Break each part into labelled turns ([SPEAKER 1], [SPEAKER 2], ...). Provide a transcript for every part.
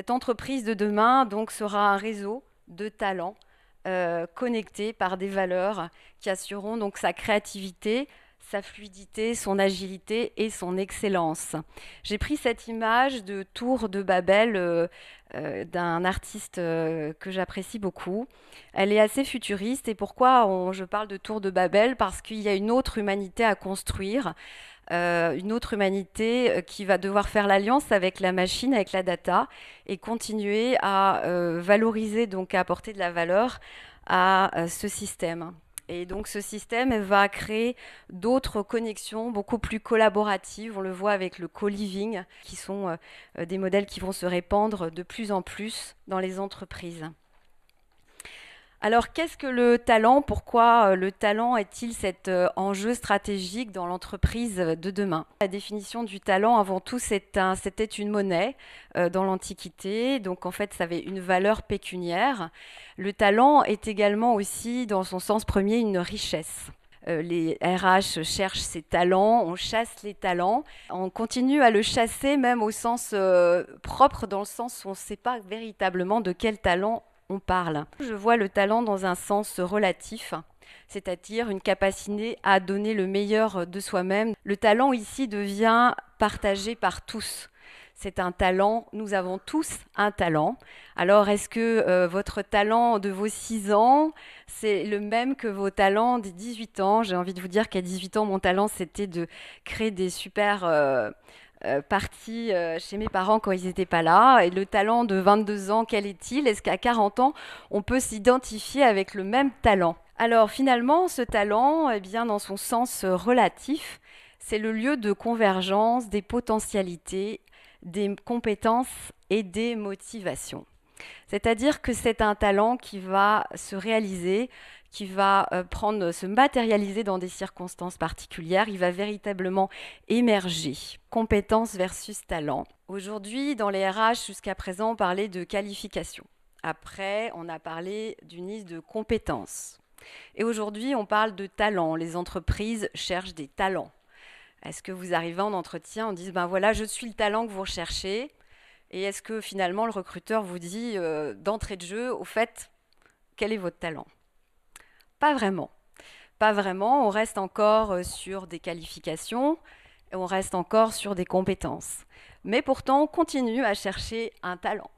[SPEAKER 1] Cette entreprise de demain donc sera un réseau de talents connectés par des valeurs qui assureront donc sa créativité, sa fluidité, son agilité et son excellence. J'ai pris cette image de tour de Babel d'un artiste que j'apprécie beaucoup. Elle est assez futuriste et pourquoi je parle de tour de Babel? Parce qu'il y a une autre humanité à construire, une autre humanité qui va devoir faire l'alliance avec la machine, avec la data, et continuer à valoriser, donc à apporter de la valeur à ce système. Et donc ce système va créer d'autres connexions beaucoup plus collaboratives. On le voit avec le co-living, qui sont des modèles qui vont se répandre de plus en plus dans les entreprises. Alors, qu'est-ce que le talent? Pourquoi le talent est-il cet enjeu stratégique dans l'entreprise de demain? La définition du talent, avant tout, c'était une monnaie dans l'Antiquité. Donc, en fait, ça avait une valeur pécuniaire. Le talent est également aussi, dans son sens premier, une richesse. Les RH cherchent ces talents, on chasse les talents, on continue à le chasser même au sens propre, dans le sens où on ne sait pas véritablement de quel talent on parle. Je vois le talent dans un sens relatif, c'est-à-dire une capacité à donner le meilleur de soi-même. Le talent ici devient partagé par tous. C'est un talent, nous avons tous un talent. Alors, est-ce que votre talent de vos 6 ans, c'est le même que vos talents des 18 ans? J'ai envie de vous dire qu'à 18 ans, mon talent, c'était de créer des super parties chez mes parents quand ils n'étaient pas là. Et le talent de 22 ans, quel est-il? Est-ce qu'à 40 ans, on peut s'identifier avec le même talent? Alors, finalement, ce talent, eh bien, dans son sens relatif, c'est le lieu de convergence des potentialités, des compétences et des motivations. C'est-à-dire que c'est un talent qui va se réaliser, qui va se matérialiser dans des circonstances particulières. Il va véritablement émerger. Compétence versus talent. Aujourd'hui, dans les RH, jusqu'à présent, on parlait de qualification. Après, on a parlé d'une liste de compétences. Et aujourd'hui, on parle de talent. Les entreprises cherchent des talents. Est-ce que vous arrivez en entretien, on dit, ben voilà, je suis le talent que vous recherchez. Et est-ce que finalement le recruteur vous dit d'entrée de jeu, au fait, quel est votre talent? Pas vraiment. Pas vraiment. On reste encore sur des qualifications, et on reste encore sur des compétences. Mais pourtant, on continue à chercher un talent.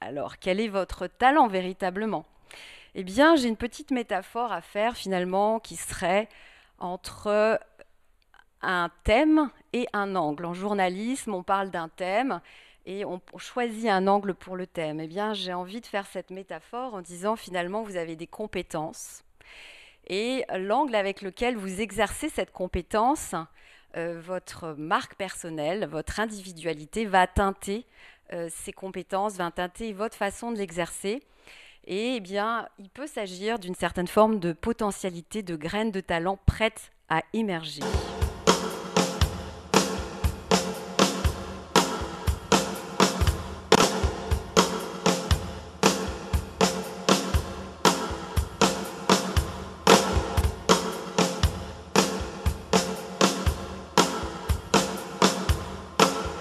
[SPEAKER 1] Alors, quel est votre talent véritablement? Eh bien, j'ai une petite métaphore à faire finalement qui serait entre un thème et un angle. En journalisme, on parle d'un thème et on choisit un angle pour le thème. Eh bien, j'ai envie de faire cette métaphore en disant finalement, vous avez des compétences et l'angle avec lequel vous exercez cette compétence, votre marque personnelle, votre individualité va teinter ces compétences, va teinter votre façon de l'exercer. Et eh bien, il peut s'agir d'une certaine forme de potentialité, de graines de talent prêtes à émerger.